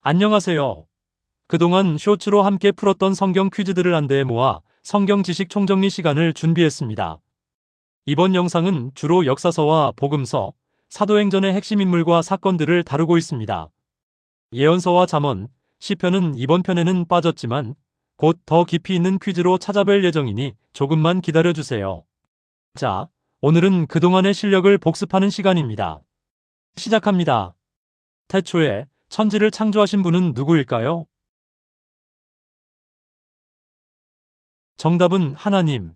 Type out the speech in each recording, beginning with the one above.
안녕하세요. 그동안 쇼츠로 함께 풀었던 성경 퀴즈들을 한 대에 모아 성경 지식 총정리 시간을 준비했습니다. 이번 영상은 주로 역사서와 복음서, 사도행전의 핵심 인물과 사건들을 다루고 있습니다. 예언서와 잠언, 시편은 이번 편에는 빠졌지만 곧 더 깊이 있는 퀴즈로 찾아뵐 예정이니 조금만 기다려주세요. 자, 오늘은 그동안의 실력을 복습하는 시간입니다. 시작합니다. 태초에 천지를 창조하신 분은 누구일까요? 정답은 하나님.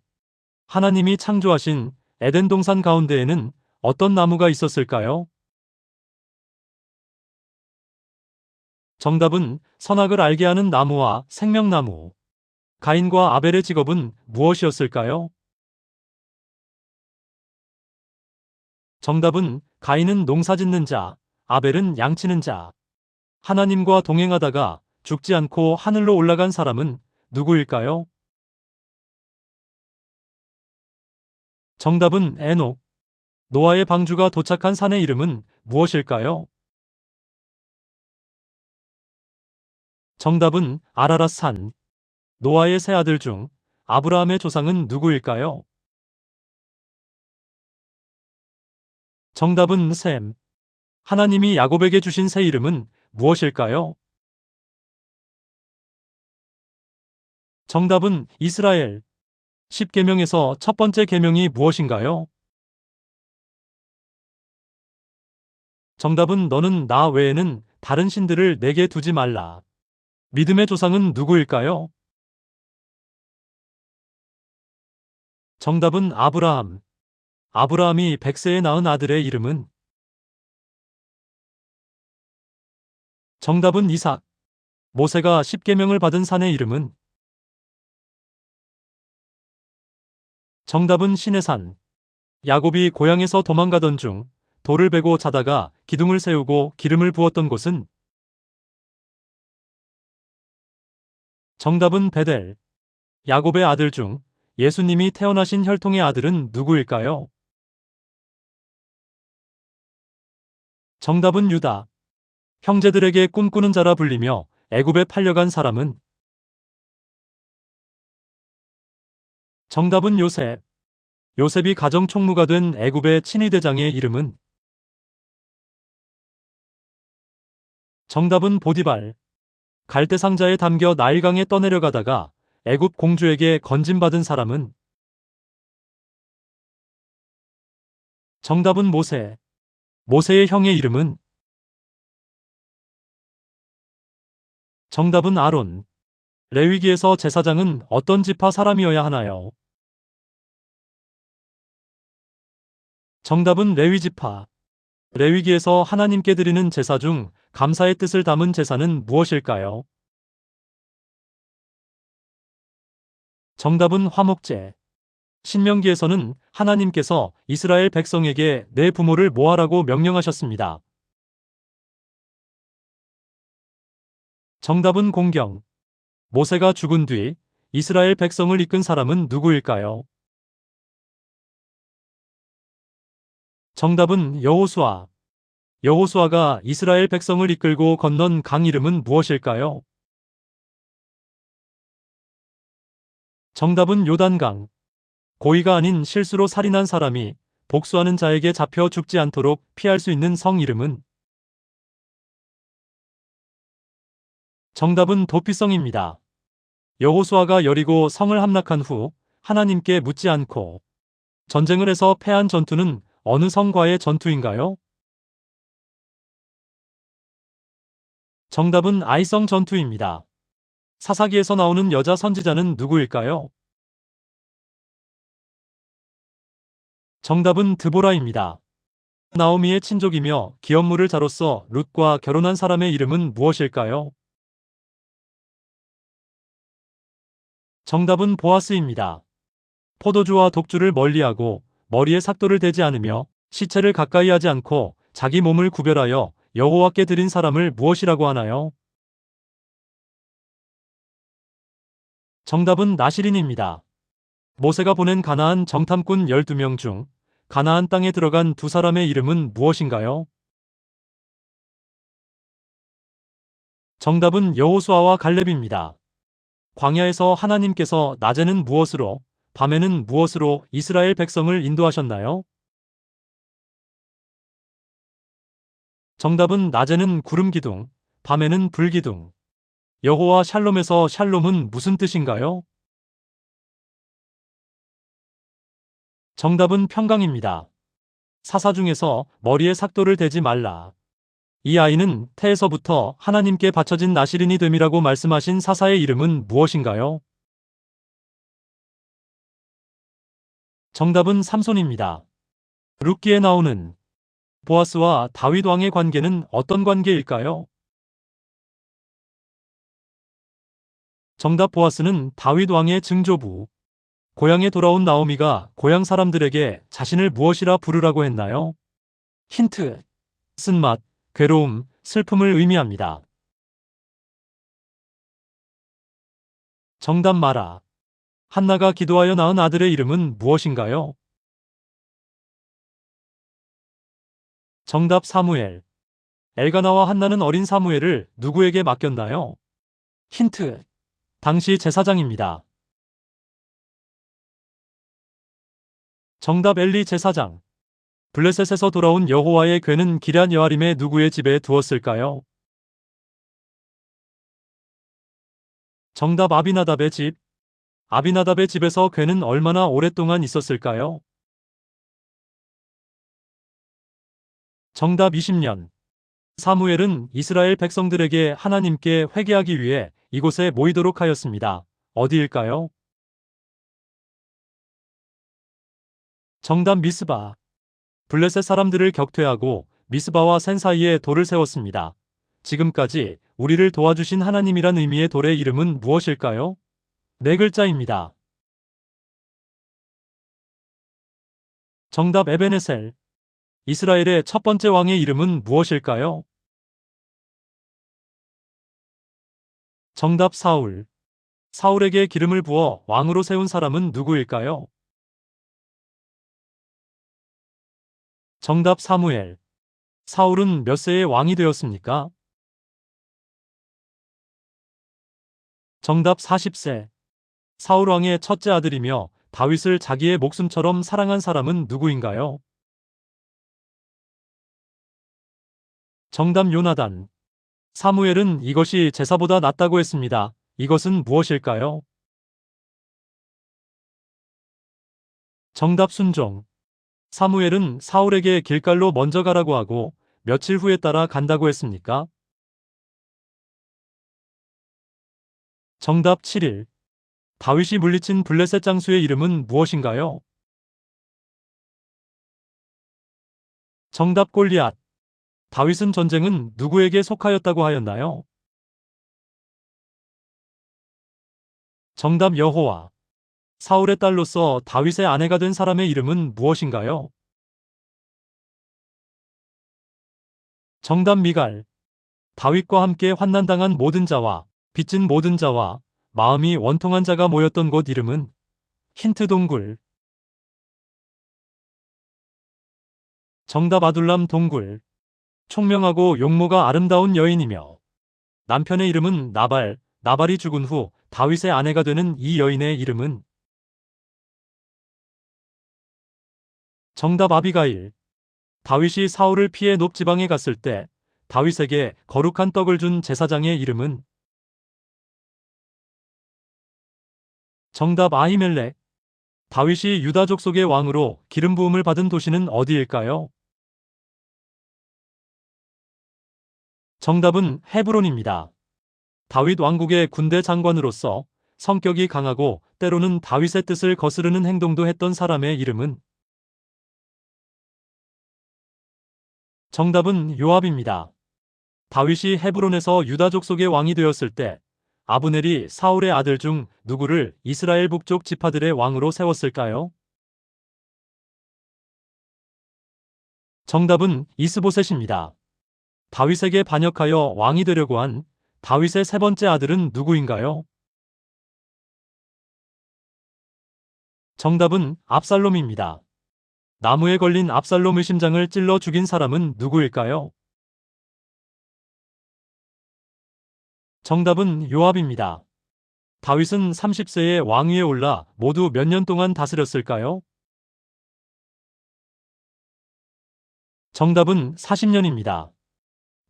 하나님이 창조하신 에덴 동산 가운데에는 어떤 나무가 있었을까요? 정답은 선악을 알게 하는 나무와 생명나무. 가인과 아벨의 직업은 무엇이었을까요? 정답은 가인은 농사짓는 자, 아벨은 양치는 자. 하나님과 동행하다가 죽지 않고 하늘로 올라간 사람은 누구일까요? 정답은 에녹. 노아의 방주가 도착한 산의 이름은 무엇일까요? 정답은 아라랏산. 노아의 세 아들 중 아브라함의 조상은 누구일까요? 정답은 셈. 하나님이 야곱에게 주신 새 이름은 무엇일까요? 정답은 이스라엘. 10계명에서 첫 번째 계명이 무엇인가요? 정답은 너는 나 외에는 다른 신들을 내게 두지 말라. 믿음의 조상은 누구일까요? 정답은 아브라함. 아브라함이 100세에 낳은 아들의 이름은? 정답은 이삭. 모세가 10계명을 받은 산의 이름은? 정답은 시내산. 야곱이 고향에서 도망가던 중 돌을 베고 자다가 기둥을 세우고 기름을 부었던 곳은? 정답은 베델. 야곱의 아들 중 예수님이 태어나신 혈통의 아들은 누구일까요? 정답은 유다. 형제들에게 꿈꾸는 자라 불리며 애굽에 팔려간 사람은? 정답은 요셉. 요셉이 가정 총무가 된 애굽의 친위대장의 이름은? 정답은 보디발. 갈대 상자에 담겨 나일강에 떠내려가다가 애굽 공주에게 건진받은 사람은? 정답은 모세. 모세의 형의 이름은? 정답은 아론. 레위기에서 제사장은 어떤 지파 사람이어야 하나요? 정답은 레위 지파. 레위기에서 하나님께 드리는 제사 중 감사의 뜻을 담은 제사는 무엇일까요? 정답은 화목제. 신명기에서는 하나님께서 이스라엘 백성에게 내 부모를 모아라고 명령하셨습니다. 정답은 공경. 모세가 죽은 뒤 이스라엘 백성을 이끈 사람은 누구일까요? 정답은 여호수아. 여호수아가 이스라엘 백성을 이끌고 건넌 강 이름은 무엇일까요? 정답은 요단강. 고의가 아닌 실수로 살인한 사람이 복수하는 자에게 잡혀 죽지 않도록 피할 수 있는 성 이름은? 정답은 도피성입니다. 여호수아가 여리고 성을 함락한 후 하나님께 묻지 않고 전쟁을 해서 패한 전투는 어느 성과의 전투인가요? 정답은 아이성 전투입니다. 사사기에서 나오는 여자 선지자는 누구일까요? 정답은 드보라입니다. 나오미의 친족이며 기업물을 자로서 룻과 결혼한 사람의 이름은 무엇일까요? 정답은 보아스입니다. 포도주와 독주를 멀리하고 머리에 삭도를 대지 않으며 시체를 가까이 하지 않고 자기 몸을 구별하여 여호와께 드린 사람을 무엇이라고 하나요? 정답은 나시린입니다. 모세가 보낸 가나안 정탐꾼 12명 중 가나안 땅에 들어간 두 사람의 이름은 무엇인가요? 정답은 여호수아와 갈렙입니다. 광야에서 하나님께서 낮에는 무엇으로, 밤에는 무엇으로 이스라엘 백성을 인도하셨나요? 정답은 낮에는 구름 기둥, 밤에는 불 기둥. 여호와 샬롬에서 샬롬은 무슨 뜻인가요? 정답은 평강입니다. 사사 중에서 머리에 삭도를 대지 말라. 이 아이는 태에서부터 하나님께 바쳐진 나시린이 됨이라고 말씀하신 사사의 이름은 무엇인가요? 정답은 삼손입니다. 룻기에 나오는 보아스와 다윗 왕의 관계는 어떤 관계일까요? 정답 보아스는 다윗 왕의 증조부. 고향에 돌아온 나오미가 고향 사람들에게 자신을 무엇이라 부르라고 했나요? 힌트. 쓴맛, 괴로움, 슬픔을 의미합니다. 정답 마라. 한나가 기도하여 낳은 아들의 이름은 무엇인가요? 정답 사무엘. 엘가나와 한나는 어린 사무엘을 누구에게 맡겼나요? 힌트. 당시 제사장입니다. 정답 엘리 제사장. 블레셋에서 돌아온 여호와의 궤는 기럇 여아림의 누구의 집에 두었을까요? 정답 아비나답의 집. 아비나답의 집에서 궤는 얼마나 오랫동안 있었을까요? 정답 20년. 사무엘은 이스라엘 백성들에게 하나님께 회개하기 위해 이곳에 모이도록 하였습니다. 어디일까요? 정답 미스바. 블레셋 사람들을 격퇴하고 미스바와 센 사이에 돌을 세웠습니다. 지금까지 우리를 도와주신 하나님이란 의미의 돌의 이름은 무엇일까요? 네 글자입니다. 정답 에베네셀. 이스라엘의 첫 번째 왕의 이름은 무엇일까요? 정답 사울. 사울에게 기름을 부어 왕으로 세운 사람은 누구일까요? 정답 사무엘. 사울은 몇 세의 왕이 되었습니까? 정답 40세. 사울 왕의 첫째 아들이며 다윗을 자기의 목숨처럼 사랑한 사람은 누구인가요? 정답 요나단. 사무엘은 이것이 제사보다 낫다고 했습니다. 이것은 무엇일까요? 정답 순종. 사무엘은 사울에게 길갈로 먼저 가라고 하고 며칠 후에 따라 간다고 했습니까? 정답 7일. 다윗이 물리친 블레셋 장수의 이름은 무엇인가요? 정답 골리앗. 다윗은 전쟁은 누구에게 속하였다고 하였나요? 정답 여호와. 사울의 딸로서 다윗의 아내가 된 사람의 이름은 무엇인가요? 정답 미갈. 다윗과 함께 환난당한 모든 자와 빚진 모든 자와 마음이 원통한 자가 모였던 곳 이름은? 힌트 동굴. 정답 아둘람 동굴. 총명하고 용모가 아름다운 여인이며 남편의 이름은 나발, 나발이 죽은 후 다윗의 아내가 되는 이 여인의 이름은? 정답 아비가일. 다윗이 사울을 피해 높지방에 갔을 때 다윗에게 거룩한 떡을 준 제사장의 이름은? 정답 아히멜렉. 다윗이 유다 족속의 왕으로 기름 부음을 받은 도시는 어디일까요? 정답은 헤브론입니다. 다윗 왕국의 군대 장관으로서 성격이 강하고 때로는 다윗의 뜻을 거스르는 행동도 했던 사람의 이름은? 정답은 요압입니다. 다윗이 헤브론에서 유다 족속의 왕이 되었을 때 아브넬이 사울의 아들 중 누구를 이스라엘 북쪽 지파들의 왕으로 세웠을까요? 정답은 이스보셋입니다. 다윗에게 반역하여 왕이 되려고 한 다윗의 세 번째 아들은 누구인가요? 정답은 압살롬입니다. 나무에 걸린 압살롬의 심장을 찔러 죽인 사람은 누구일까요? 정답은 요압입니다. 다윗은 30세에 왕위에 올라 모두 몇 년 동안 다스렸을까요? 정답은 40년입니다.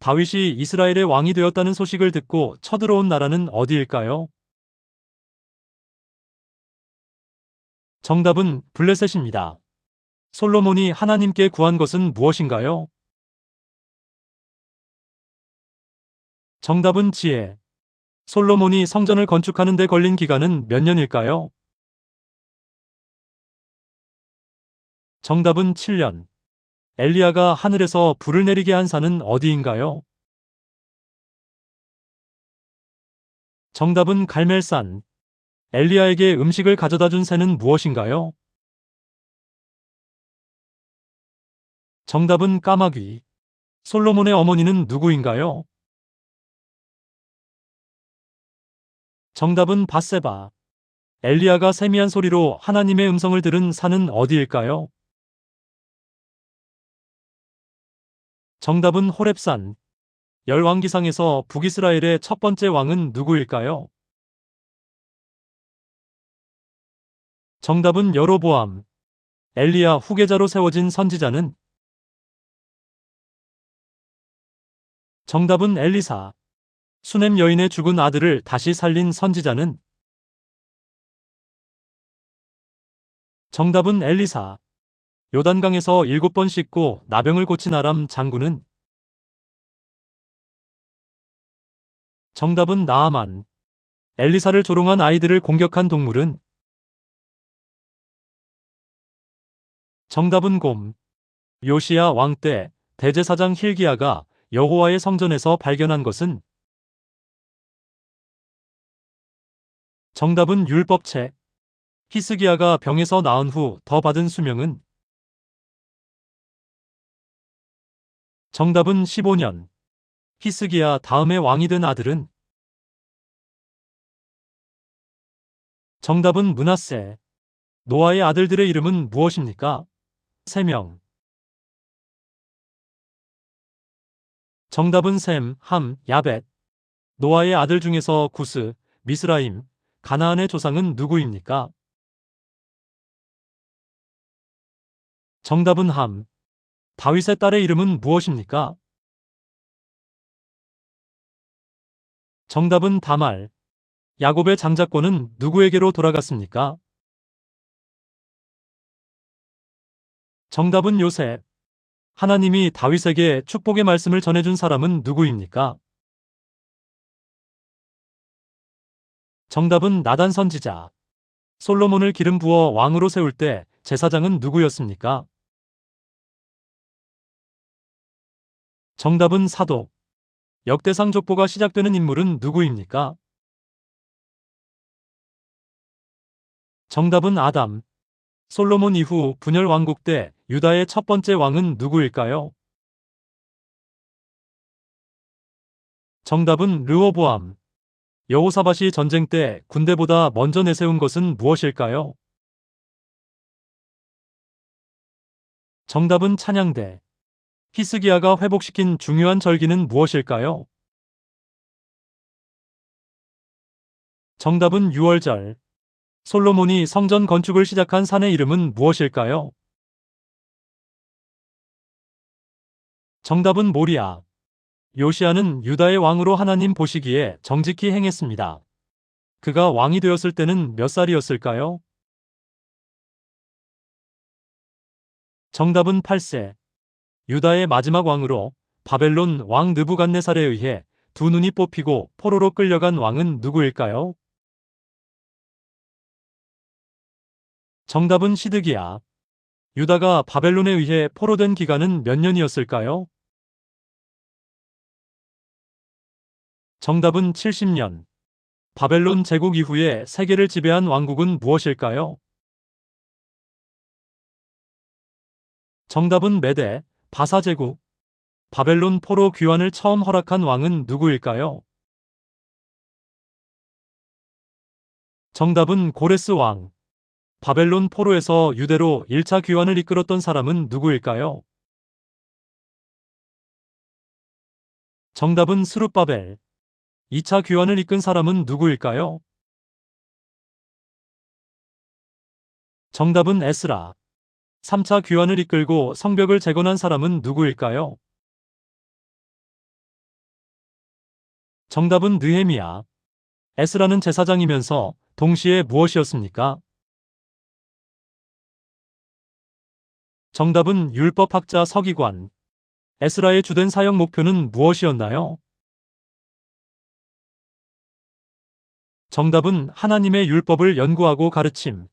다윗이 이스라엘의 왕이 되었다는 소식을 듣고 쳐들어온 나라는 어디일까요? 정답은 블레셋입니다. 솔로몬이 하나님께 구한 것은 무엇인가요? 정답은 지혜. 솔로몬이 성전을 건축하는 데 걸린 기간은 몇 년일까요? 정답은 7년. 엘리야가 하늘에서 불을 내리게 한 산은 어디인가요? 정답은 갈멜산. 엘리야에게 음식을 가져다 준 새는 무엇인가요? 정답은 까마귀. 솔로몬의 어머니는 누구인가요? 정답은 밧세바. 엘리야가 세미한 소리로 하나님의 음성을 들은 산은 어디일까요? 정답은 호렙산. 열왕기상에서 북이스라엘의 첫 번째 왕은 누구일까요? 정답은 여로보암. 엘리야 후계자로 세워진 선지자는? 정답은 엘리사. 수넴 여인의 죽은 아들을 다시 살린 선지자는? 정답은 엘리사. 요단강에서 7번 씻고 나병을 고친 아람 장군은? 정답은 나아만. 엘리사를 조롱한 아이들을 공격한 동물은? 정답은 곰. 요시야 왕 때 대제사장 힐기야가 여호와의 성전에서 발견한 것은? 정답은 율법책. 히스기야가 병에서 나은 후 더 받은 수명은? 정답은 15년. 히스기야 다음에 왕이 된 아들은? 정답은 므낫세. 노아의 아들들의 이름은 무엇입니까? 3명. 정답은 셈, 함, 야벳. 노아의 아들 중에서 구스, 미스라임, 가나안의 조상은 누구입니까? 정답은 함. 다윗의 딸의 이름은 무엇입니까? 정답은 다말. 야곱의 장자권은 누구에게로 돌아갔습니까? 정답은 요셉. 하나님이 다윗에게 축복의 말씀을 전해준 사람은 누구입니까? 정답은 나단 선지자. 솔로몬을 기름 부어 왕으로 세울 때 제사장은 누구였습니까? 정답은 사독. 역대상 족보가 시작되는 인물은 누구입니까? 정답은 아담. 솔로몬 이후 분열 왕국 때 유다의 첫 번째 왕은 누구일까요? 정답은 르호보암. 여호사밧이 전쟁 때 군대보다 먼저 내세운 것은 무엇일까요? 정답은 찬양대. 히스기야가 회복시킨 중요한 절기는 무엇일까요? 정답은 유월절. 솔로몬이 성전 건축을 시작한 산의 이름은 무엇일까요? 정답은 모리아. 요시야는 유다의 왕으로 하나님 보시기에 정직히 행했습니다. 그가 왕이 되었을 때는 몇 살이었을까요? 정답은 8세. 유다의 마지막 왕으로 바벨론 왕 느부갓네살에 의해 두 눈이 뽑히고 포로로 끌려간 왕은 누구일까요? 정답은 시드기야. 유다가 바벨론에 의해 포로된 기간은 몇 년이었을까요? 정답은 70년. 바벨론 제국 이후에 세계를 지배한 왕국은 무엇일까요? 정답은 메데, 바사 제국. 바벨론 포로 귀환을 처음 허락한 왕은 누구일까요? 정답은 고레스 왕. 바벨론 포로에서 유대로 1차 귀환을 이끌었던 사람은 누구일까요? 정답은 스룹바벨. 2차 귀환을 이끈 사람은 누구일까요? 정답은 에스라. 3차 귀환을 이끌고 성벽을 재건한 사람은 누구일까요? 정답은 느헤미야. 에스라는 제사장이면서 동시에 무엇이었습니까? 정답은 율법학자 서기관. 에스라의 주된 사역 목표는 무엇이었나요? 정답은 하나님의 율법을 연구하고 가르침.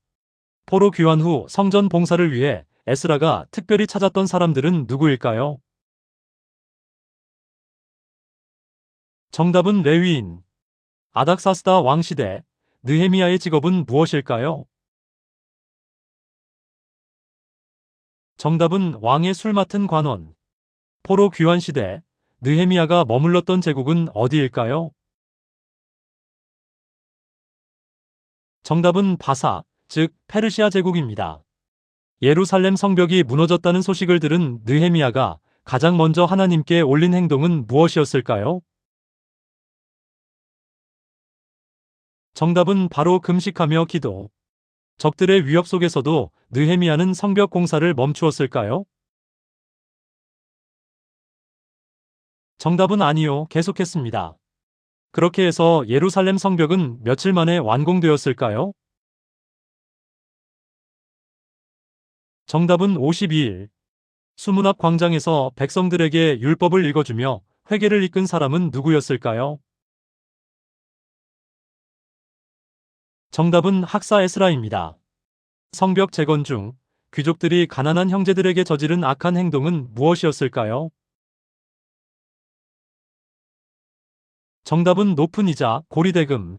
포로 귀환 후 성전 봉사를 위해 에스라가 특별히 찾았던 사람들은 누구일까요? 정답은 레위인. 아닥사스다 왕 시대 느헤미야의 직업은 무엇일까요? 정답은 왕의 술 맡은 관원. 포로 귀환 시대 느헤미야가 머물렀던 제국은 어디일까요? 정답은 바사, 즉 페르시아 제국입니다. 예루살렘 성벽이 무너졌다는 소식을 들은 느헤미야가 가장 먼저 하나님께 올린 행동은 무엇이었을까요? 정답은 바로 금식하며 기도. 적들의 위협 속에서도 느헤미야는 성벽 공사를 멈추었을까요? 정답은 아니요, 계속했습니다. 그렇게 해서 예루살렘 성벽은 며칠 만에 완공되었을까요? 정답은 52일. 수문 앞 광장에서 백성들에게 율법을 읽어주며 회개를 이끈 사람은 누구였을까요? 정답은 학사 에스라입니다. 성벽 재건 중 귀족들이 가난한 형제들에게 저지른 악한 행동은 무엇이었을까요? 정답은 높은 이자, 고리대금.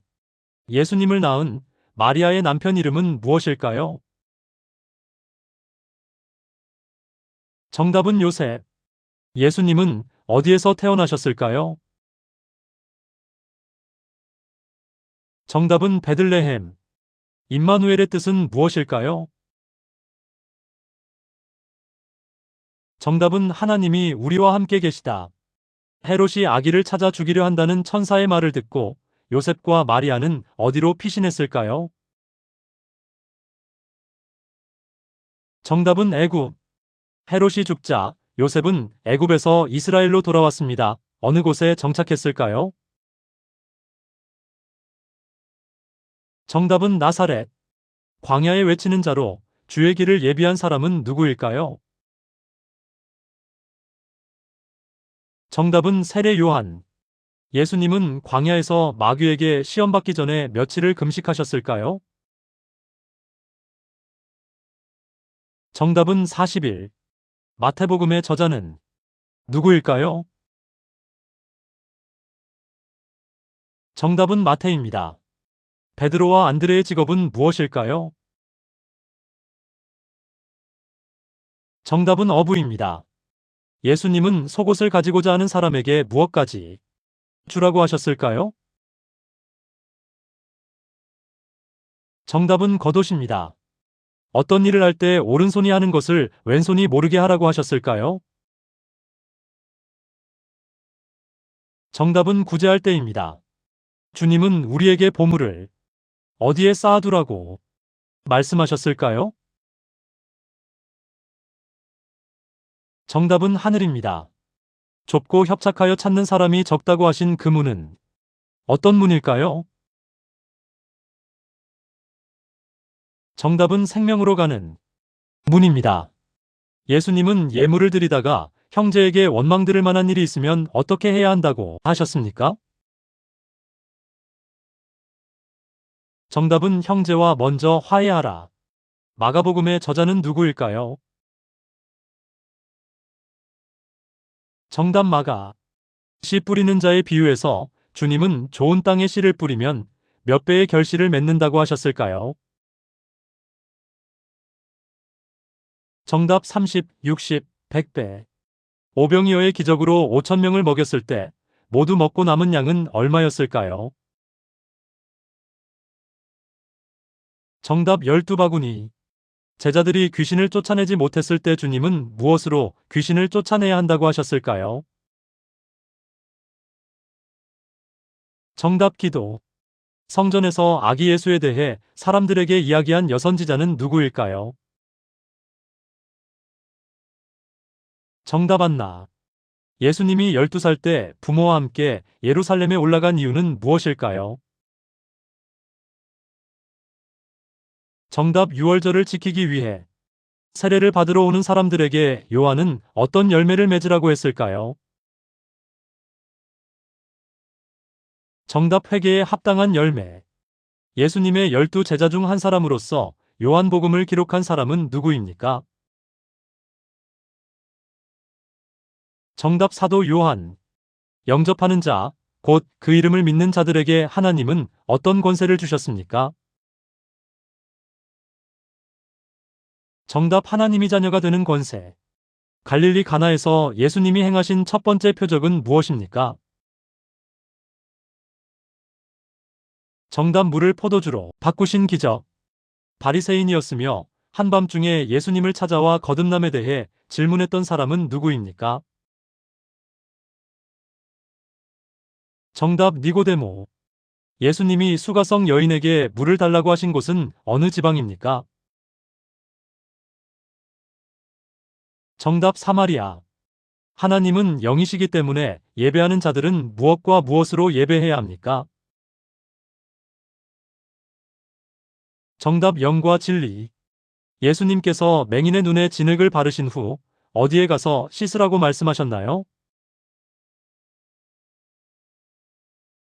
예수님을 낳은 마리아의 남편 이름은 무엇일까요? 정답은 요셉. 예수님은 어디에서 태어나셨을까요? 정답은 베들레헴. 임마누엘의 뜻은 무엇일까요? 정답은 하나님이 우리와 함께 계시다. 헤롯이 아기를 찾아 죽이려 한다는 천사의 말을 듣고 요셉과 마리아는 어디로 피신했을까요? 정답은 애굽. 헤롯이 죽자 요셉은 애굽에서 이스라엘로 돌아왔습니다. 어느 곳에 정착했을까요? 정답은 나사렛. 광야에 외치는 자로 주의 길을 예비한 사람은 누구일까요? 정답은 세례 요한. 예수님은 광야에서 마귀에게 시험받기 전에 며칠을 금식하셨을까요? 정답은 40일. 마태복음의 저자는 누구일까요? 정답은 마태입니다. 베드로와 안드레의 직업은 무엇일까요? 정답은 어부입니다. 예수님은 속옷을 가지고자 하는 사람에게 무엇까지 주라고 하셨을까요? 정답은 겉옷입니다. 어떤 일을 할 때 오른손이 하는 것을 왼손이 모르게 하라고 하셨을까요? 정답은 구제할 때입니다. 주님은 우리에게 보물을 어디에 쌓아두라고 말씀하셨을까요? 정답은 하늘입니다. 좁고 협착하여 찾는 사람이 적다고 하신 그 문은 어떤 문일까요? 정답은 생명으로 가는 문입니다. 예수님은 예물을 드리다가 형제에게 원망 들을 만한 일이 있으면 어떻게 해야 한다고 하셨습니까? 정답은 형제와 먼저 화해하라. 마가복음의 저자는 누구일까요? 정답 마가. 씨 뿌리는 자의 비유에서 주님은 좋은 땅에 씨를 뿌리면 몇 배의 결실을 맺는다고 하셨을까요? 정답 30, 60, 100배. 오병이어의 기적으로 5천 명을 먹였을 때 모두 먹고 남은 양은 얼마였을까요? 정답 12바구니. 제자들이 귀신을 쫓아내지 못했을 때 주님은 무엇으로 귀신을 쫓아내야 한다고 하셨을까요? 정답 기도. 성전에서 아기 예수에 대해 사람들에게 이야기한 여선지자는 누구일까요? 정답 안나. 예수님이 12살 때 부모와 함께 예루살렘에 올라간 이유는 무엇일까요? 정답 유월절을 지키기 위해. 세례를 받으러 오는 사람들에게 요한은 어떤 열매를 맺으라고 했을까요? 정답 회개에 합당한 열매. 예수님의 12제자 중 한 사람으로서 요한복음을 기록한 사람은 누구입니까? 정답 사도 요한. 영접하는 자, 곧 그 이름을 믿는 자들에게 하나님은 어떤 권세를 주셨습니까? 정답 하나님이 자녀가 되는 권세. 갈릴리 가나에서 예수님이 행하신 첫 번째 표적은 무엇입니까? 정답 물을 포도주로 바꾸신 기적. 바리새인이었으며 한밤중에 예수님을 찾아와 거듭남에 대해 질문했던 사람은 누구입니까? 정답 니고데모. 예수님이 수가성 여인에게 물을 달라고 하신 곳은 어느 지방입니까? 정답 사마리아. 하나님은 영이시기 때문에 예배하는 자들은 무엇과 무엇으로 예배해야 합니까? 정답 영과 진리. 예수님께서 맹인의 눈에 진흙을 바르신 후 어디에 가서 씻으라고 말씀하셨나요?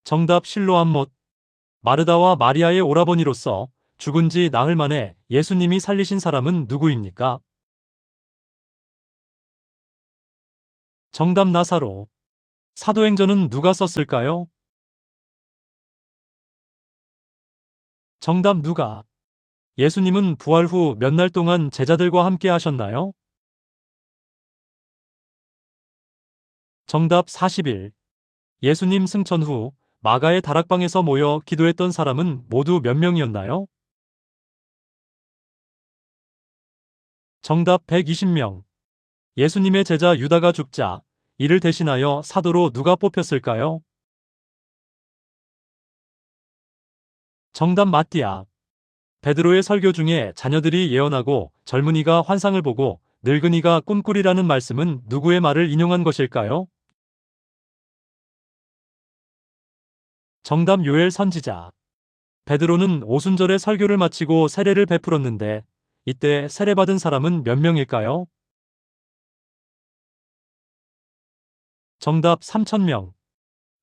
정답 실로암 못. 마르다와 마리아의 오라버니로서 죽은 지 나흘 만에 예수님이 살리신 사람은 누구입니까? 정답 나사로. 사도행전은 누가 썼을까요? 정답 누가. 예수님은 부활 후 몇 날 동안 제자들과 함께 하셨나요? 정답 40일. 예수님 승천 후 마가의 다락방에서 모여 기도했던 사람은 모두 몇 명이었나요? 정답 120명. 예수님의 제자 유다가 죽자 이를 대신하여 사도로 누가 뽑혔을까요? 정답 마띠아. 베드로의 설교 중에 자녀들이 예언하고 젊은이가 환상을 보고 늙은이가 꿈꾸리라는 말씀은 누구의 말을 인용한 것일까요? 정답 요엘 선지자. 베드로는 오순절에 설교를 마치고 세례를 베풀었는데 이때 세례받은 사람은 몇 명일까요? 정답 3,000명.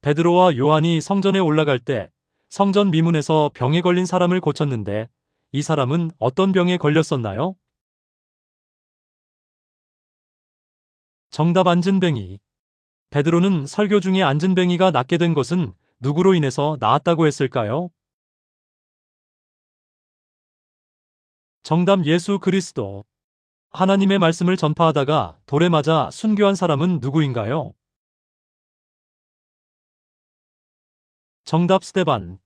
베드로와 요한이 성전에 올라갈 때 성전 미문에서 병에 걸린 사람을 고쳤는데 이 사람은 어떤 병에 걸렸었나요? 정답 안진뱅이. 베드로는 설교 중에 안진뱅이가 낫게 된 것은 누구로 인해서 나았다고 했을까요? 정답 예수 그리스도. 하나님의 말씀을 전파하다가 돌에 맞아 순교한 사람은 누구인가요? 정답 스데반.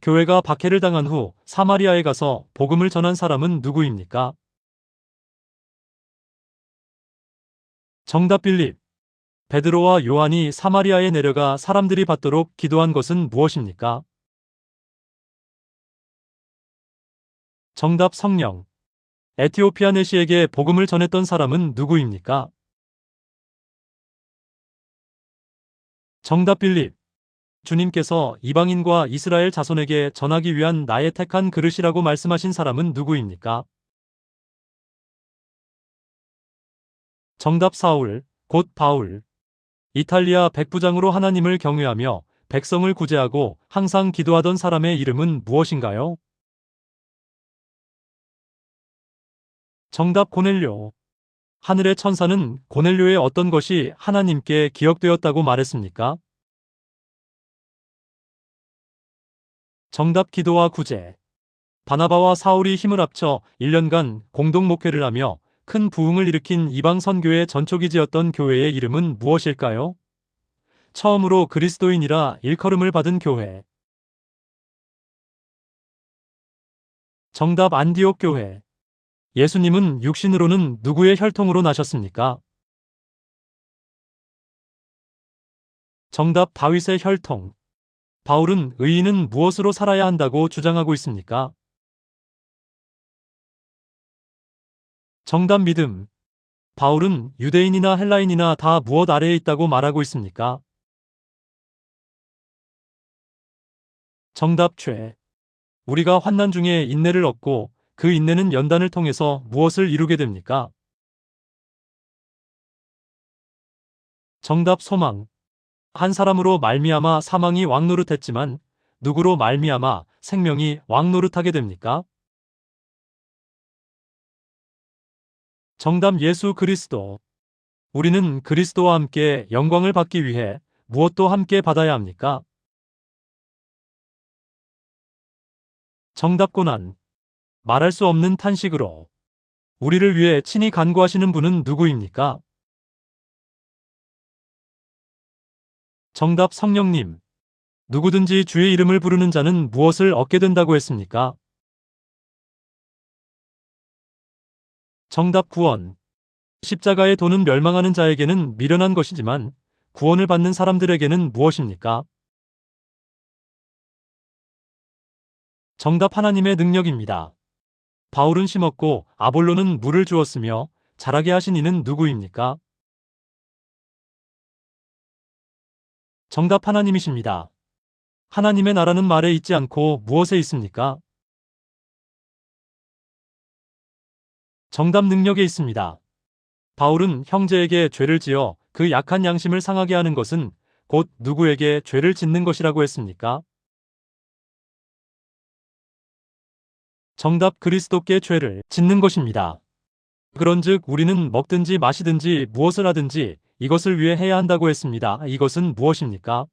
교회가 박해를 당한 후 사마리아에 가서 복음을 전한 사람은 누구입니까? 정답 빌립. 베드로와 요한이 사마리아에 내려가 사람들이 받도록 기도한 것은 무엇입니까? 정답 성령. 에티오피아 내시에게 복음을 전했던 사람은 누구입니까? 정답 빌립. 주님께서 이방인과 이스라엘 자손에게 전하기 위한 나의 택한 그릇이라고 말씀하신 사람은 누구입니까? 정답 사울, 곧 바울. 이탈리아 백부장으로 하나님을 경외하며 백성을 구제하고 항상 기도하던 사람의 이름은 무엇인가요? 정답 고넬료. 하늘의 천사는 고넬료의 어떤 것이 하나님께 기억되었다고 말했습니까? 정답 기도와 구제. 바나바와 사울이 힘을 합쳐 1년간 공동 목회를 하며 큰 부흥을 일으킨 이방 선교의 전초기지였던 교회의 이름은 무엇일까요? 처음으로 그리스도인이라 일컬음을 받은 교회. 정답 안디옥 교회. 예수님은 육신으로는 누구의 혈통으로 나셨습니까? 정답 다윗의 혈통. 바울은 의인은 무엇으로 살아야 한다고 주장하고 있습니까? 정답 믿음. 바울은 유대인이나 헬라인이나 다 무엇 아래에 있다고 말하고 있습니까? 정답 죄. 우리가 환난 중에 인내를 얻고 그 인내는 연단을 통해서 무엇을 이루게 됩니까? 정답 소망. 한 사람으로 말미암아 사망이 왕노릇했지만 누구로 말미암아 생명이 왕노릇하게 됩니까? 정답 예수 그리스도. 우리는 그리스도와 함께 영광을 받기 위해 무엇도 함께 받아야 합니까? 정답 고난. 말할 수 없는 탄식으로. 우리를 위해 친히 간구하시는 분은 누구입니까? 정답 성령님. 누구든지 주의 이름을 부르는 자는 무엇을 얻게 된다고 했습니까? 정답 구원. 십자가의 도는 멸망하는 자에게는 미련한 것이지만 구원을 받는 사람들에게는 무엇입니까? 정답 하나님의 능력입니다. 바울은 심었고 아볼로는 물을 주었으며 자라게 하신 이는 누구입니까? 정답 하나님이십니다. 하나님의 나라는 말에 있지 않고 무엇에 있습니까? 정답 능력에 있습니다. 바울은 형제에게 죄를 지어 그 약한 양심을 상하게 하는 것은 곧 누구에게 죄를 짓는 것이라고 했습니까? 정답 그리스도께 죄를 짓는 것입니다. 그런즉 우리는 먹든지 마시든지 무엇을 하든지 이것을 위해 해야 한다고 했습니다. 이것은 무엇입니까?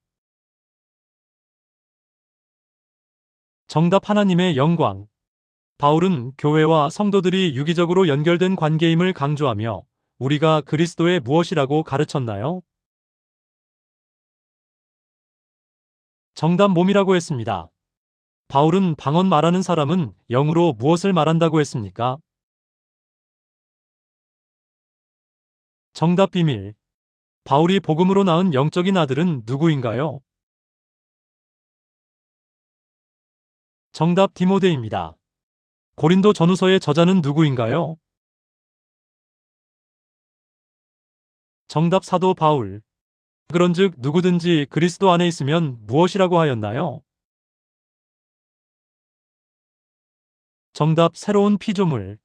정답 하나님의 영광. 바울은 교회와 성도들이 유기적으로 연결된 관계임을 강조하며 우리가 그리스도의 무엇이라고 가르쳤나요? 정답 몸이라고 했습니다. 바울은 방언 말하는 사람은 영으로 무엇을 말한다고 했습니까? 정답 비밀. 바울이 복음으로 낳은 영적인 아들은 누구인가요? 정답 디모데입니다. 고린도 전후서의 저자는 누구인가요? 정답 사도 바울. 그런즉 누구든지 그리스도 안에 있으면 무엇이라고 하였나요? 정답 새로운 피조물.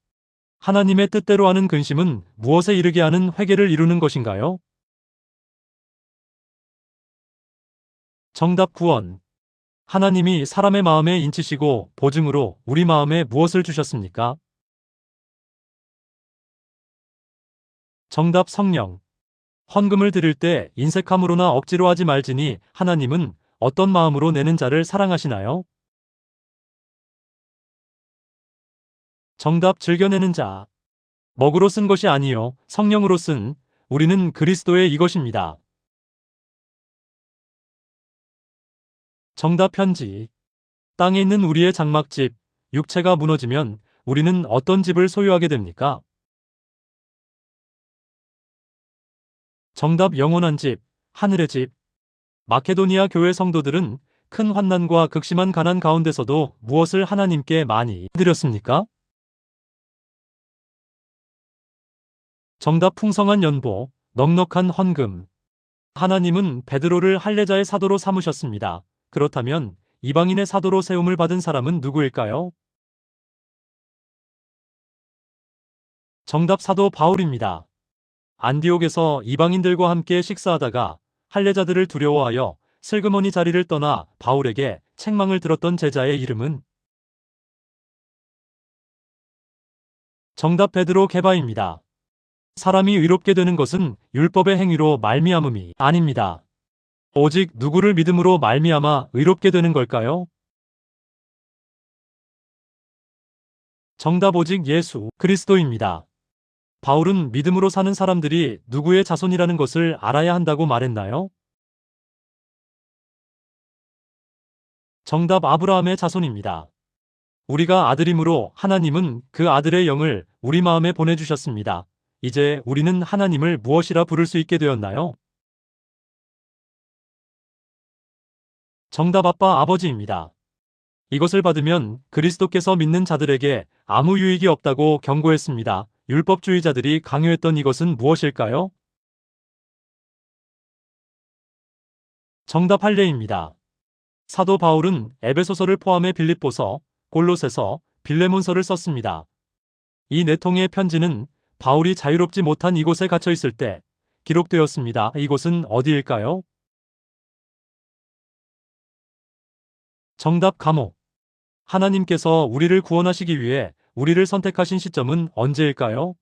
하나님의 뜻대로 하는 근심은 무엇에 이르게 하는 회개를 이루는 것인가요? 정답 구원. 하나님이 사람의 마음에 인치시고 보증으로 우리 마음에 무엇을 주셨습니까? 정답 성령. 헌금을 드릴 때 인색함으로나 억지로 하지 말지니 하나님은 어떤 마음으로 내는 자를 사랑하시나요? 정답 즐겨내는 자. 먹으로 쓴 것이 아니요 성령으로 쓴 우리는 그리스도의 이것입니다. 정답 편지. 땅에 있는 우리의 장막집, 육체가 무너지면 우리는 어떤 집을 소유하게 됩니까? 정답 영원한 집, 하늘의 집. 마케도니아 교회 성도들은 큰 환난과 극심한 가난 가운데서도 무엇을 하나님께 많이 드렸습니까? 정답 풍성한 연보, 넉넉한 헌금. 하나님은 베드로를 할례자의 사도로 삼으셨습니다. 그렇다면 이방인의 사도로 세움을 받은 사람은 누구일까요? 정답 사도 바울입니다. 안디옥에서 이방인들과 함께 식사하다가 할례자들을 두려워하여 슬그머니 자리를 떠나 바울에게 책망을 들었던 제자의 이름은? 정답 베드로 게바입니다. 사람이 의롭게 되는 것은 율법의 행위로 말미암음이 아닙니다. 오직 누구를 믿음으로 말미암아 의롭게 되는 걸까요? 정답 오직 예수 그리스도입니다. 바울은 믿음으로 사는 사람들이 누구의 자손이라는 것을 알아야 한다고 말했나요? 정답 아브라함의 자손입니다. 우리가 아들이므로 하나님은 그 아들의 영을 우리 마음에 보내주셨습니다. 이제 우리는 하나님을 무엇이라 부를 수 있게 되었나요? 정답 아빠 아버지입니다. 이것을 받으면 그리스도께서 믿는 자들에게 아무 유익이 없다고 경고했습니다. 율법주의자들이 강요했던 이것은 무엇일까요? 정답 할례입니다. 사도 바울은 에베소서를 포함해 빌립보서, 골로새서, 빌레몬서를 썼습니다. 이 네 통의 편지는 바울이 자유롭지 못한 이곳에 갇혀 있을 때 기록되었습니다. 이곳은 어디일까요? 정답 감옥. 하나님께서 우리를 구원하시기 위해 우리를 선택하신 시점은 언제일까요?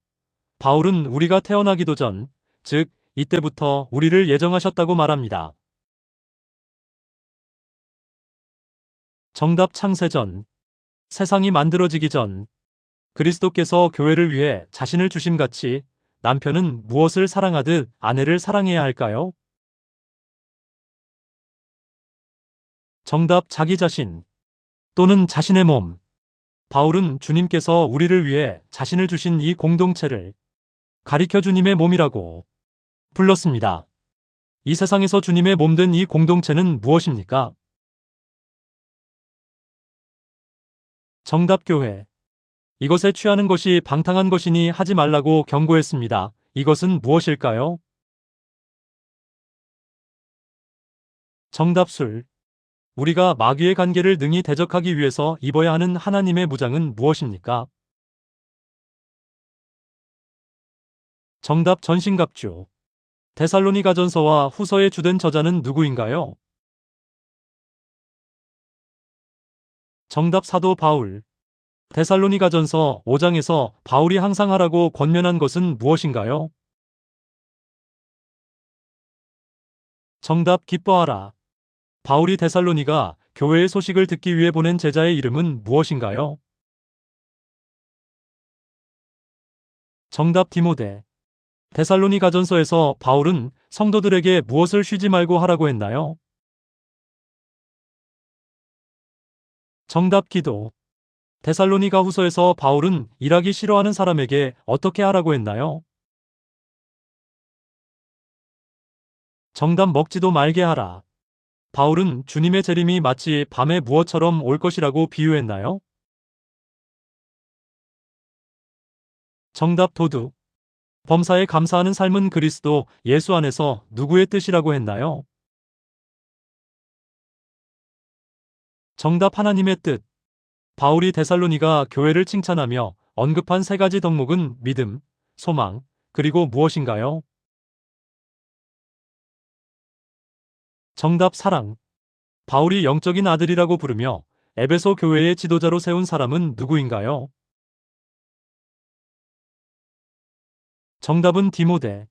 바울은 우리가 태어나기도 전, 즉, 이때부터 우리를 예정하셨다고 말합니다. 정답 창세전. 세상이 만들어지기 전, 그리스도께서 교회를 위해 자신을 주심같이 남편은 무엇을 사랑하듯 아내를 사랑해야 할까요? 정답 자기 자신 또는 자신의 몸. 바울은 주님께서 우리를 위해 자신을 주신 이 공동체를 가리켜 주님의 몸이라고 불렀습니다. 이 세상에서 주님의 몸된 이 공동체는 무엇입니까? 정답 교회. 이것에 취하는 것이 방탕한 것이니 하지 말라고 경고했습니다. 이것은 무엇일까요? 정답 술. 우리가 마귀의 관계를 능히 대적하기 위해서 입어야 하는 하나님의 무장은 무엇입니까? 정답 전신갑주. 데살로니가전서와 후서의 주된 저자는 누구인가요? 정답 사도 바울. 데살로니가전서 5장에서 바울이 항상 하라고 권면한 것은 무엇인가요? 정답 기뻐하라. 바울이 데살로니가 교회의 소식을 듣기 위해 보낸 제자의 이름은 무엇인가요? 정답 디모데. 데살로니가전서에서 바울은 성도들에게 무엇을 쉬지 말고 하라고 했나요? 정답 기도. 데살로니가 후서에서 바울은 일하기 싫어하는 사람에게 어떻게 하라고 했나요? 정답 먹지도 말게 하라. 바울은 주님의 재림이 마치 밤의 무엇처럼 올 것이라고 비유했나요? 정답 도둑. 범사에 감사하는 삶은 그리스도 예수 안에서 누구의 뜻이라고 했나요? 정답 하나님의 뜻. 바울이 데살로니가 교회를 칭찬하며 언급한 세 가지 덕목은 믿음, 소망, 그리고 무엇인가요? 정답 사랑. 바울이 영적인 아들이라고 부르며 에베소 교회의 지도자로 세운 사람은 누구인가요? 정답은 디모데.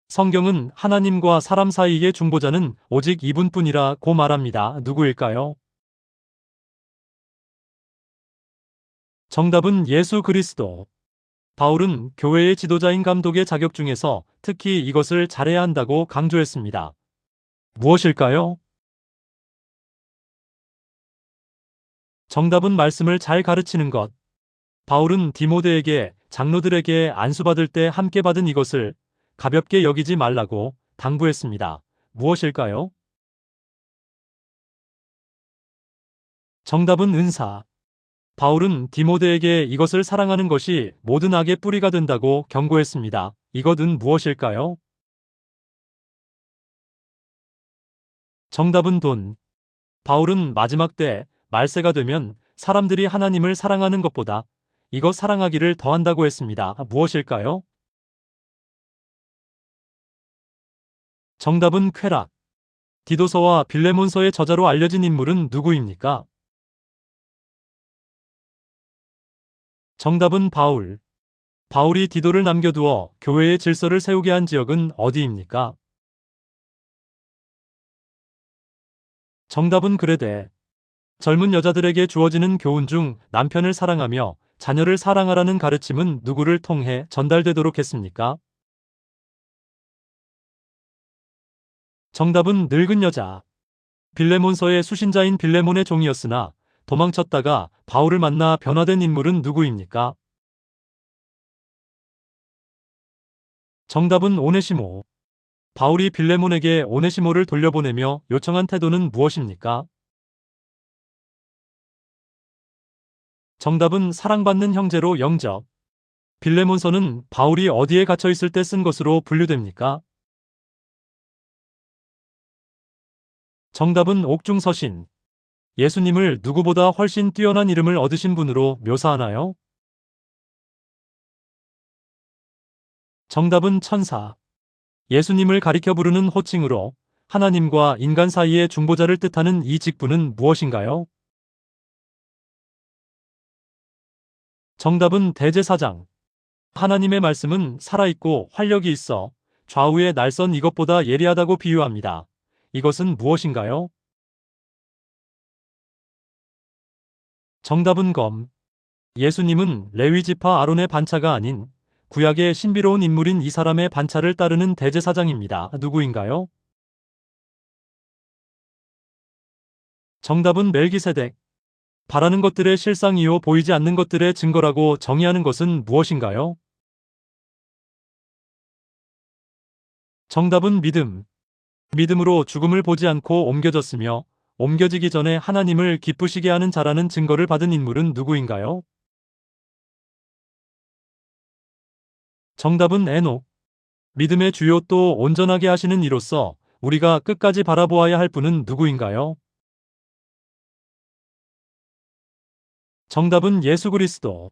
성경은 하나님과 사람 사이의 중보자는 오직 이분뿐이라고 말합니다. 누구일까요? 정답은 예수 그리스도. 바울은 교회의 지도자인 감독의 자격 중에서 특히 이것을 잘해야 한다고 강조했습니다. 무엇일까요? 정답은 말씀을 잘 가르치는 것. 바울은 디모데에게 장로들에게 안수받을 때 함께 받은 이것을 가볍게 여기지 말라고 당부했습니다. 무엇일까요? 정답은 은사. 바울은 디모데에게 이것을 사랑하는 것이 모든 악의 뿌리가 된다고 경고했습니다. 이것은 무엇일까요? 정답은 돈. 바울은 마지막 때 말세가 되면 사람들이 하나님을 사랑하는 것보다 이것 사랑하기를 더한다고 했습니다. 무엇일까요? 정답은 쾌락. 디도서와 빌레몬서의 저자로 알려진 인물은 누구입니까? 정답은 바울. 바울이 디도를 남겨두어 교회의 질서를 세우게 한 지역은 어디입니까? 정답은 그레데. 젊은 여자들에게 주어지는 교훈 중 남편을 사랑하며 자녀를 사랑하라는 가르침은 누구를 통해 전달되도록 했습니까? 정답은 늙은 여자. 빌레몬서의 수신자인 빌레몬의 종이었으나 도망쳤다가 바울을 만나 변화된 인물은 누구입니까? 정답은 오네시모. 바울이 빌레몬에게 오네시모를 돌려보내며 요청한 태도는 무엇입니까? 정답은 사랑받는 형제로 영접. 빌레몬서는 바울이 어디에 갇혀 있을 때 쓴 것으로 분류됩니까? 정답은 옥중서신. 예수님을 누구보다 훨씬 뛰어난 이름을 얻으신 분으로 묘사하나요? 정답은 천사. 예수님을 가리켜 부르는 호칭으로 하나님과 인간 사이의 중보자를 뜻하는 이 직분은 무엇인가요? 정답은 대제사장. 하나님의 말씀은 살아있고 활력이 있어 좌우의 날선 이것보다 예리하다고 비유합니다. 이것은 무엇인가요? 정답은 검. 예수님은 레위 지파 아론의 반차가 아닌 구약의 신비로운 인물인 이 사람의 반차를 따르는 대제사장입니다. 누구인가요? 정답은 멜기세덱. 바라는 것들의 실상이요 보이지 않는 것들의 증거라고 정의하는 것은 무엇인가요? 정답은 믿음. 믿음으로 죽음을 보지 않고 옮겨졌으며 옮겨지기 전에 하나님을 기쁘시게 하는 자라는 증거를 받은 인물은 누구인가요? 정답은 에녹. 믿음의 주요 또 온전하게 하시는 이로써 우리가 끝까지 바라보아야 할 분은 누구인가요? 정답은 예수 그리스도.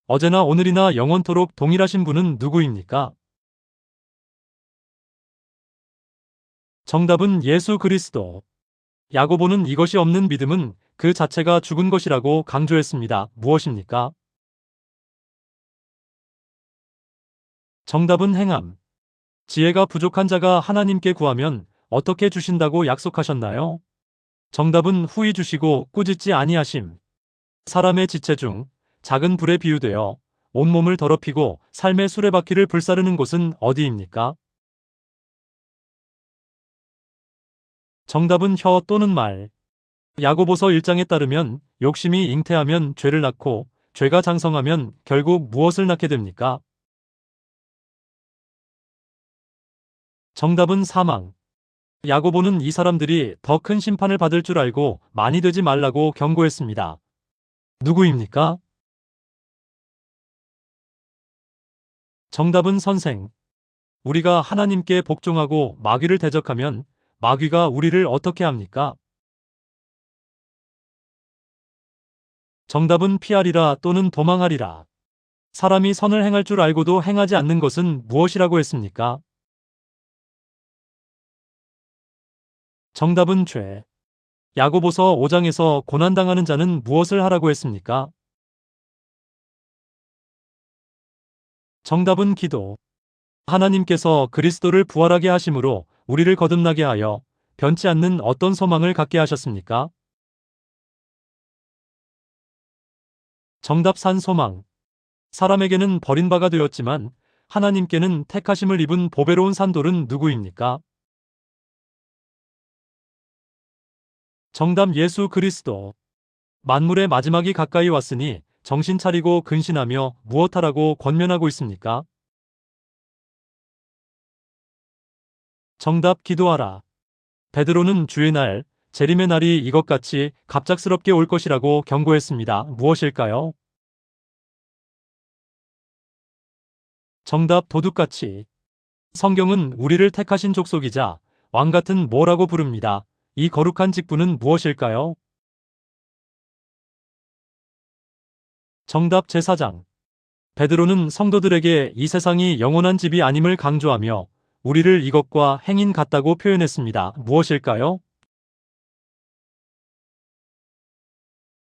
어제나 오늘이나 영원토록 동일하신 분은 누구입니까? 정답은 예수 그리스도. 야고보는 이것이 없는 믿음은 그 자체가 죽은 것이라고 강조했습니다. 무엇입니까? 정답은 행함. 지혜가 부족한 자가 하나님께 구하면 어떻게 주신다고 약속하셨나요? 정답은 후히 주시고 꾸짖지 아니하심. 사람의 지체 중 작은 불에 비유되어 온몸을 더럽히고 삶의 수레바퀴를 불사르는 곳은 어디입니까? 정답은 혀 또는 말. 야고보서 1장에 따르면 욕심이 잉태하면 죄를 낳고 죄가 장성하면 결국 무엇을 낳게 됩니까? 정답은 사망. 야고보는 이 사람들이 더 큰 심판을 받을 줄 알고 많이 되지 말라고 경고했습니다. 누구입니까? 정답은 선생. 우리가 하나님께 복종하고 마귀를 대적하면 마귀가 우리를 어떻게 합니까? 정답은 피하리라 또는 도망하리라. 사람이 선을 행할 줄 알고도 행하지 않는 것은 무엇이라고 했습니까? 정답은 죄. 야고보서 5장에서 고난당하는 자는 무엇을 하라고 했습니까? 정답은 기도. 하나님께서 그리스도를 부활하게 하심으로 우리를 거듭나게 하여 변치 않는 어떤 소망을 갖게 하셨습니까? 정답 산 소망. 사람에게는 버림바가 되었지만 하나님께는 택하심을 입은 보배로운 산돌은 누구입니까? 정답 예수 그리스도. 만물의 마지막이 가까이 왔으니 정신 차리고 근신하며 무엇하라고 권면하고 있습니까? 정답 기도하라. 베드로는 주의 날, 재림의 날이 이것같이 갑작스럽게 올 것이라고 경고했습니다. 무엇일까요? 정답 도둑같이. 성경은 우리를 택하신 족속이자 왕 같은 뭐라고 부릅니다. 이 거룩한 직분은 무엇일까요? 정답 제사장. 베드로는 성도들에게 이 세상이 영원한 집이 아님을 강조하며 우리를 이것과 행인 같다고 표현했습니다. 무엇일까요?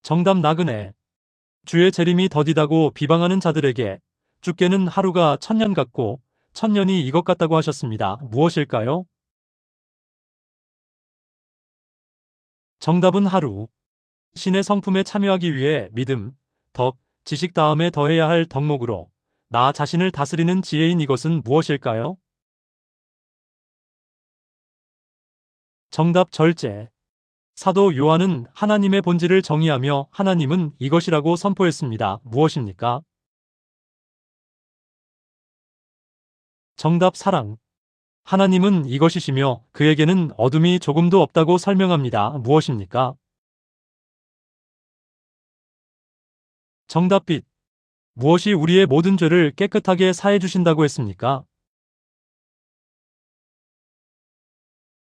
정답 나그네. 주의 재림이 더디다고 비방하는 자들에게 주께는 하루가 천년 같고 천년이 이것 같다고 하셨습니다. 무엇일까요? 정답은 하루. 신의 성품에 참여하기 위해 믿음, 덕, 지식 다음에 더해야 할 덕목으로 나 자신을 다스리는 지혜인 이것은 무엇일까요? 정답 절제. 사도 요한은 하나님의 본질을 정의하며 하나님은 이것이라고 선포했습니다. 무엇입니까? 정답 사랑. 하나님은 이것이시며 그에게는 어둠이 조금도 없다고 설명합니다. 무엇입니까? 정답 빛. 무엇이 우리의 모든 죄를 깨끗하게 사해 주신다고 했습니까?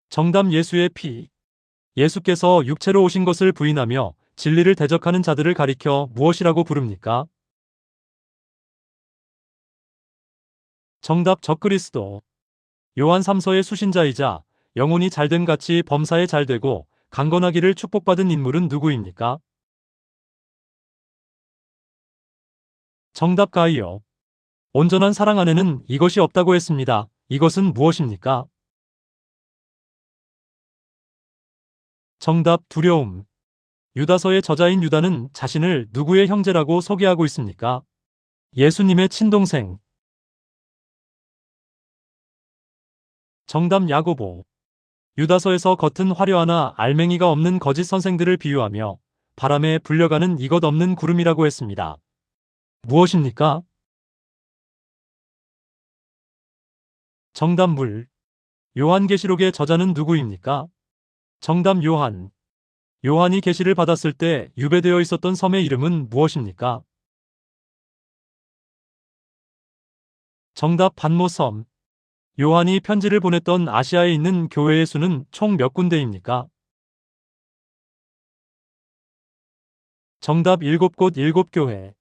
정답 예수의 피. 예수께서 육체로 오신 것을 부인하며 진리를 대적하는 자들을 가리켜 무엇이라고 부릅니까? 정답 적그리스도. 요한 3서의 수신자이자 영혼이 잘됨 같이 범사에 잘되고 강건하기를 축복받은 인물은 누구입니까? 정답 가이오. 온전한 사랑 안에는 이것이 없다고 했습니다. 이것은 무엇입니까? 정답 두려움. 유다서의 저자인 유다는 자신을 누구의 형제라고 소개하고 있습니까? 예수님의 친동생. 정답 야고보. 유다서에서 겉은 화려하나 알맹이가 없는 거짓 선생들을 비유하며 바람에 불려가는 이것 없는 구름이라고 했습니다. 무엇입니까? 정답 물. 요한계시록의 저자는 누구입니까? 정답 요한. 요한이 계시를 받았을 때 유배되어 있었던 섬의 이름은 무엇입니까? 정답 pat모섬. 요한이 편지를 보냈던 아시아에 있는 교회의 수는 총 몇 군데입니까? 정답 7곳 7교회.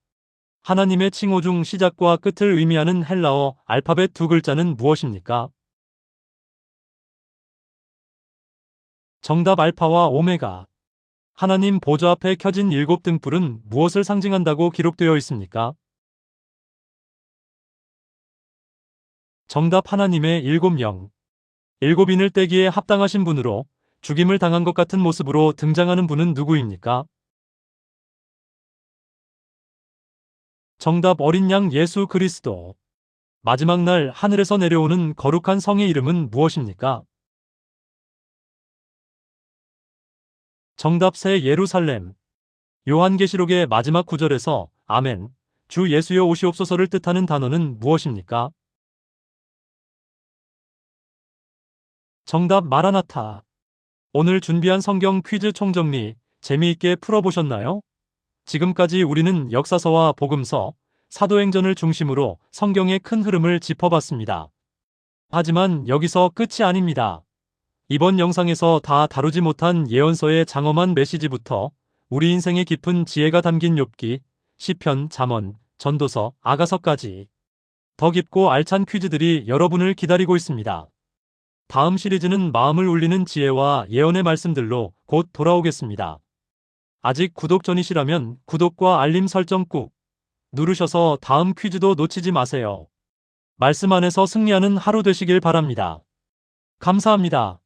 하나님의 칭호 중 시작과 끝을 의미하는 헬라어 알파벳 두 글자는 무엇입니까? 정답 알파와 오메가. 하나님 보좌 앞에 켜진 7등불은 무엇을 상징한다고 기록되어 있습니까? 정답 하나님의 7명. 7인을 떼기에 합당하신 분으로 죽임을 당한 것 같은 모습으로 등장하는 분은 누구입니까? 정답 어린 양 예수 그리스도. 마지막 날 하늘에서 내려오는 거룩한 성의 이름은 무엇입니까? 정답 새 예루살렘. 요한계시록의 마지막 구절에서 아멘, 주 예수여 오시옵소서를 뜻하는 단어는 무엇입니까? 정답 마라나타. 오늘 준비한 성경 퀴즈 총정리 재미있게 풀어보셨나요? 지금까지 우리는 역사서와 복음서, 사도행전을 중심으로 성경의 큰 흐름을 짚어봤습니다. 하지만 여기서 끝이 아닙니다. 이번 영상에서 다 다루지 못한 예언서의 장엄한 메시지부터 우리 인생의 깊은 지혜가 담긴 욥기, 시편, 잠언, 전도서, 아가서까지 더 깊고 알찬 퀴즈들이 여러분을 기다리고 있습니다. 다음 시리즈는 마음을 울리는 지혜와 예언의 말씀들로 곧 돌아오겠습니다. 아직 구독 전이시라면 구독과 알림 설정 꾹 누르셔서 다음 퀴즈도 놓치지 마세요. 말씀 안에서 승리하는 하루 되시길 바랍니다. 감사합니다.